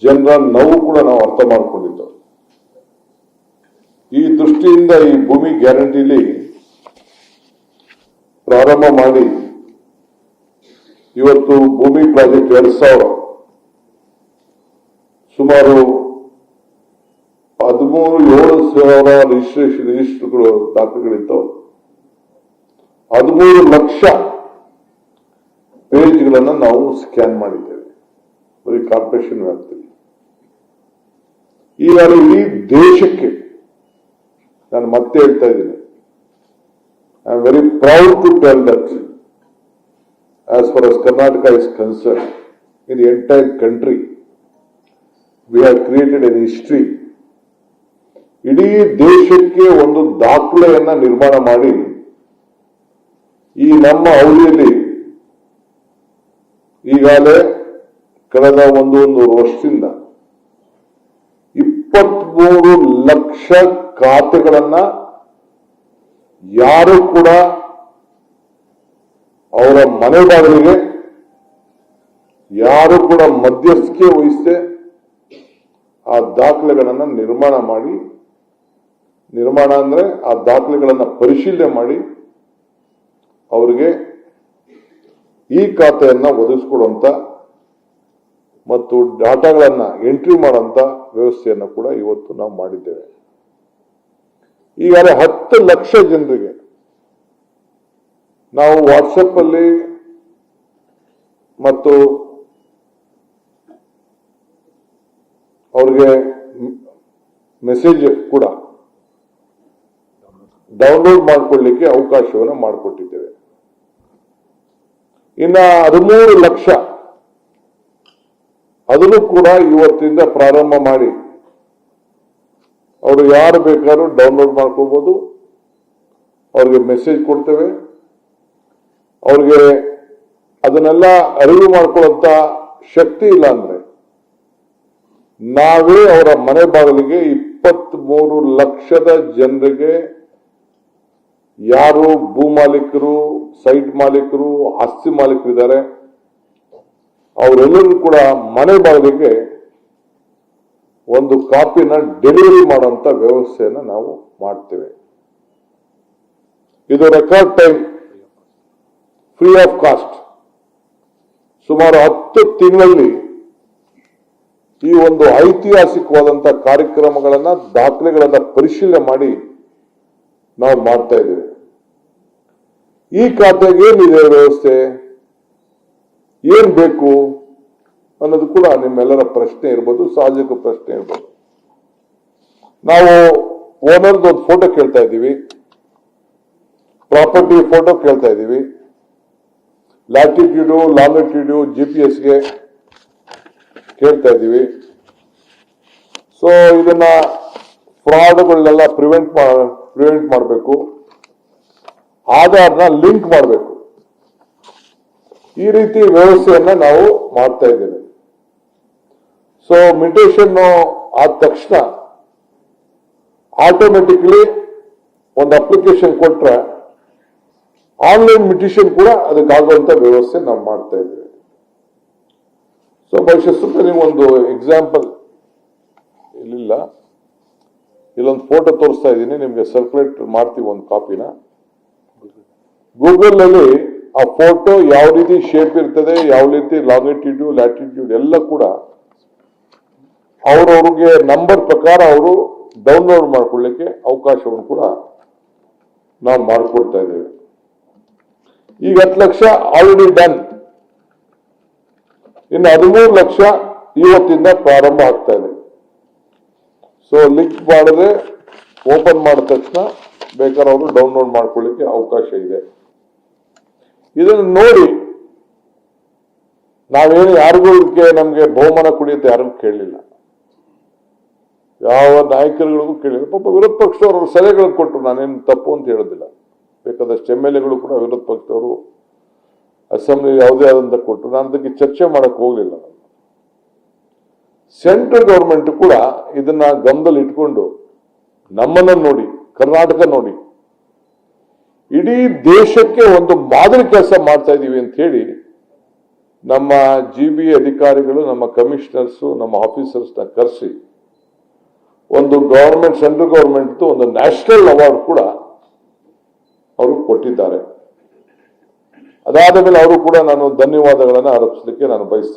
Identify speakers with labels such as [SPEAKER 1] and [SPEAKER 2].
[SPEAKER 1] ಜನರ ನೋವು ಕೂಡ ನಾವು ಅರ್ಥ ಮಾಡಿಕೊಂಡಿದ್ದೆವು. ಈ ದೃಷ್ಟಿಯಿಂದ ಈ ಭೂಮಿ ಗ್ಯಾರಂಟಿಲಿ ಪ್ರಾರಂಭ ಮಾಡಿ ಇವತ್ತು ಭೂಮಿ ಪ್ರಾಜೆಕ್ಟ್ 2000 ಸುಮಾರು 13,700 ರಿಜಿಸ್ಟರ್ಗಳು ದಾಖಲೆಗಳಿದ್ದವು. 13 ಲಕ್ಷ ಪೇಜ್ಗಳನ್ನು ನಾವು ಸ್ಕ್ಯಾನ್ ಮಾಡಿದ್ದೇವೆ ಬರೀ ಕಾರ್ಪೊರೇಷನ್ ವ್ಯಾಪ್ತಿಯಲ್ಲಿ. ಈಗಾಗಲೇ ಇಡೀ ದೇಶಕ್ಕೆ ನಾನು ಮತ್ತೆ ಹೇಳ್ತಾ ಇದ್ದೀನಿ, I am very proud to tell that as far as Karnataka is concerned, in the entire country, we have created an history. ಇಡೀ ದೇಶಕ್ಕೆ ಒಂದು ದಾಖಲೆಯನ್ನ ನಿರ್ಮಾಣ ಮಾಡಿ ಈ ನಮ್ಮ ಅವಧಿಯಲ್ಲಿ ಈಗಾಗಲೇ ಕಳೆದ ಒಂದು ವರ್ಷದಿಂದ 23 ಲಕ್ಷ ಖಾತೆಗಳನ್ನ ಯಾರು ಕೂಡ ಅವರ ಮನೆ ಬಾಗಿಲಿಗೆ ಯಾರು ಕೂಡ ಮಧ್ಯಸ್ಥಿಕೆ ವಹಿಸದೆ ಆ ದಾಖಲೆಗಳನ್ನು ನಿರ್ಮಾಣ ಅಂದ್ರೆ ಆ ದಾಖಲೆಗಳನ್ನು ಪರಿಶೀಲನೆ ಮಾಡಿ ಅವರಿಗೆ ಈ ಖಾತೆಯನ್ನ ಒದಗಿಸಿಕೊಡುವಂತ ಮತ್ತು ಡಾಟಾಗಳನ್ನ ಎಂಟ್ರಿ ಮಾಡುವಂತ ವ್ಯವಸ್ಥೆಯನ್ನು ಕೂಡ ಇವತ್ತು ನಾವು ಮಾಡಿದ್ದೇವೆ. ಈಗಾಗಲೇ 10 ಲಕ್ಷ ಜನರಿಗೆ ನಾವು ವಾಟ್ಸಪ್ ಅಲ್ಲಿ ಮತ್ತು ಅವ್ರಿಗೆ ಮೆಸೇಜ್ ಕೂಡ ಡೌನ್ಲೋಡ್ ಮಾಡಿಕೊಳ್ಳಲಿಕ್ಕೆ ಅವಕಾಶವನ್ನು ಮಾಡಿಕೊಟ್ಟಿದ್ದೇವೆ. ಇನ್ನು 13 ಲಕ್ಷ ಅದನ್ನು ಕೂಡ ಇವತ್ತಿಂದ ಪ್ರಾರಂಭ ಮಾಡಿ ಅವರು ಯಾರು ಬೇಕಾದ್ರೂ ಡೌನ್ಲೋಡ್ ಮಾಡ್ಕೋಬಹುದು. ಅವ್ರಿಗೆ ಮೆಸೇಜ್ ಕೊಡ್ತೇವೆ. ಅವ್ರಿಗೆ ಅದನ್ನೆಲ್ಲ ಅರಿವು ಮಾಡ್ಕೊಳ್ಳುವಂತ ಶಕ್ತಿ ಇಲ್ಲ ಅಂದ್ರೆ ನಾವೇ ಅವರ ಮನೆ ಬಾಗಿಲಿಗೆ 23 ಲಕ್ಷದ ಜನರಿಗೆ ಯಾರು ಭೂ ಮಾಲೀಕರು, ಸೈಟ್ ಮಾಲೀಕರು, ಆಸ್ತಿ ಮಾಲೀಕರು ಇದ್ದಾರೆ ಅವರೆಲ್ಲರೂ ಕೂಡ ಮನೆ ಬಾಗಿಲಿಗೆ ಒಂದು ಕಾಪಿನ ಡೆಲಿವರಿ ಮಾಡುವಂತ ವ್ಯವಸ್ಥೆಯನ್ನು ನಾವು ಮಾಡ್ತೇವೆ. ಇದು record time, free of cost. ಸುಮಾರು 10 ತಿಂಗಳಲ್ಲಿ ಈ ಒಂದು ಐತಿಹಾಸಿಕವಾದಂತಹ ಕಾರ್ಯಕ್ರಮಗಳನ್ನ ದಾಖಲೆಗಳನ್ನ ಪರಿಶೀಲನೆ ಮಾಡಿ ನಾವು ಮಾಡ್ತಾ ಇದ್ದೇವೆ. ಈ ಖಾತೆಗೆ ಏನಿದೆ ವ್ಯವಸ್ಥೆ, ಏನ್ ಬೇಕು ಅನ್ನೋದು ಕೂಡ ನಿಮ್ಮೆಲ್ಲರ ಪ್ರಶ್ನೆ ಇರ್ಬೋದು, ಸಾಮಾಜಿಕ ಪ್ರಶ್ನೆ ಇರ್ಬೋದು. ನಾವು ಓನರ್ದು ಒಂದು ಫೋಟೋ ಕೇಳ್ತಾ ಇದ್ದೀವಿ, ಪ್ರಾಪರ್ಟಿ ಫೋಟೋ ಕೇಳ್ತಾ ಇದ್ದೀವಿ, ಲ್ಯಾಟಿಟ್ಯೂಡು ಲಾಂಗಿಟ್ಯೂಡು GPS-ಗೆ ಕೇಳ್ತಾ ಇದ್ದೀವಿ. ಸೊ ಇದನ್ನ ಫ್ರಾಡ್ಗಳನ್ನೆಲ್ಲ ಪ್ರಿವೆಂಟ್ ಮಾಡಬೇಕು, ಆಧಾರ್ನ ಲಿಂಕ್ ಮಾಡಬೇಕು. ಈ ರೀತಿ ವ್ಯವಸ್ಥೆಯನ್ನ ನಾವು ಮಾಡ್ತಾ ಇದ್ದೇವೆ. ಸೊ ಮ್ಯೂಟೇಷನ್ ಆದ ತಕ್ಷಣ ಆಟೋಮೆಟಿಕ್ಲಿ ಒಂದು ಅಪ್ಲಿಕೇಶನ್ ಕೊಟ್ರೆ ಆನ್ಲೈನ್ ಮ್ಯೂಟೇಷನ್ ಕೂಡ ಅದಕ್ಕಾಗುವಂತ ವ್ಯವಸ್ಥೆ ನಾವು ಮಾಡ್ತಾ ಇದ್ದೇವೆ. ಸೊ ಬಹುಶಃ ನೀವು ಒಂದು ಎಕ್ಸಾಂಪಲ್ ಇಲ್ಲೊಂದು ಫೋಟೋ ತೋರಿಸ್ತಾ ಇದ್ದೀನಿ, ನಿಮ್ಗೆ ಸರ್ಕ್ಯುಲೇಟ್ ಮಾಡ್ತೀವಿ ಒಂದು ಕಾಪಿನ. ಗೂಗಲ್ ಅಲ್ಲಿ ಆ ಫೋಟೋ ಯಾವ ರೀತಿ ಶೇಪ್ ಇರ್ತದೆ, ಯಾವ ರೀತಿ ಲಾಂಗಿಟ್ಯೂಡ್ ಲ್ಯಾಟಿಟ್ಯೂಡ್ ಎಲ್ಲ ಕೂಡ ಅವ್ರವ್ರಿಗೆ ನಂಬರ್ ಪ್ರಕಾರ ಅವರು ಡೌನ್ಲೋಡ್ ಮಾಡ್ಕೊಳ್ಳಿಕ್ಕೆ ಅವಕಾಶವನ್ನು ಕೂಡ ನಾವು ಮಾಡಿಕೊಡ್ತಾ ಇದ್ದೇವೆ. ಈಗ 10 ಲಕ್ಷ ಆಲ್ರೆಡಿ ಡನ್. ಇನ್ನು 13 ಲಕ್ಷ ಇವತ್ತಿಂದ ಪ್ರಾರಂಭ ಆಗ್ತಾ ಇದೆ. ಸೊ ಲಿಂಕ್ ಮಾಡಿದ್ರೆ ಓಪನ್ ಮಾಡಿದ ತಕ್ಷಣ ಬೇಕಾದ್ರೆ ಅವರು ಡೌನ್ಲೋಡ್ ಮಾಡ್ಕೊಳ್ಳಿಕ್ಕೆ ಅವಕಾಶ ಇದೆ. ಇದನ್ನು ನೋಡಿ ನಾವೇನು ಯಾರಿಗೂ ನಮ್ಗೆ ಬಹುಮಾನ ಕುಡಿಯುತ್ತೆ ಯಾರಿಗೂ ಕೇಳಲಿಲ್ಲ, ಯಾವ ನಾಯಕರುಗಳಿಗೂ ಕೇಳಿಲ್ಲ. ಪಾಪ ವಿರೋಧ ಪಕ್ಷದವರು ಸಲಹೆಗಳನ್ನು ಕೊಟ್ಟರು, ನಾನೇನು ತಪ್ಪು ಅಂತ ಹೇಳೋದಿಲ್ಲ. ಬೇಕಾದಷ್ಟು MLA-ಗಳು ಕೂಡ ವಿರೋಧ ಪಕ್ಷದವರು ಅಸೆಂಬ್ಲಿ ಯಾವುದೇ ಆದಂತ ಕೊಟ್ಟರು, ನಾನು ಅದಕ್ಕೆ ಚರ್ಚೆ ಮಾಡಕ್ ಹೋಗ್ಲಿಲ್ಲ. ಸೆಂಟ್ರಲ್ ಗವರ್ಮೆಂಟ್ ಕೂಡ ಇದನ್ನ ಗಮನದಲ್ಲಿ ಇಟ್ಕೊಂಡು ನಮ್ಮನ್ನ ನೋಡಿ, ಕರ್ನಾಟಕ ನೋಡಿ, ಇಡೀ ದೇಶಕ್ಕೆ ಒಂದು ಮಾದರಿ ಕೆಲಸ ಮಾಡ್ತಾ ಇದೀವಿ ಅಂತ ಹೇಳಿ ನಮ್ಮ GB ಅಧಿಕಾರಿಗಳು, ನಮ್ಮ ಕಮಿಷನರ್ಸ್, ನಮ್ಮ ಆಫೀಸರ್ಸ್ ನ ಕರೆಸಿ ಒಂದು ಗವರ್ಮೆಂಟ್, ಸೆಂಟ್ರಲ್ ಗವರ್ಮೆಂಟ್ ಒಂದು ನ್ಯಾಷನಲ್ ಅವಾರ್ಡ್ ಕೂಡ ಅವರು ಕೊಟ್ಟಿದ್ದಾರೆ. ಅದಾದ ಮೇಲೆ ಅವರು ಕೂಡ ನಾನು ಧನ್ಯವಾದಗಳನ್ನು ಅರ್ಪಿಸಲಿಕ್ಕೆ ನಾನು ಬಯಸ್ತಾ ಇದ್ದೀನಿ.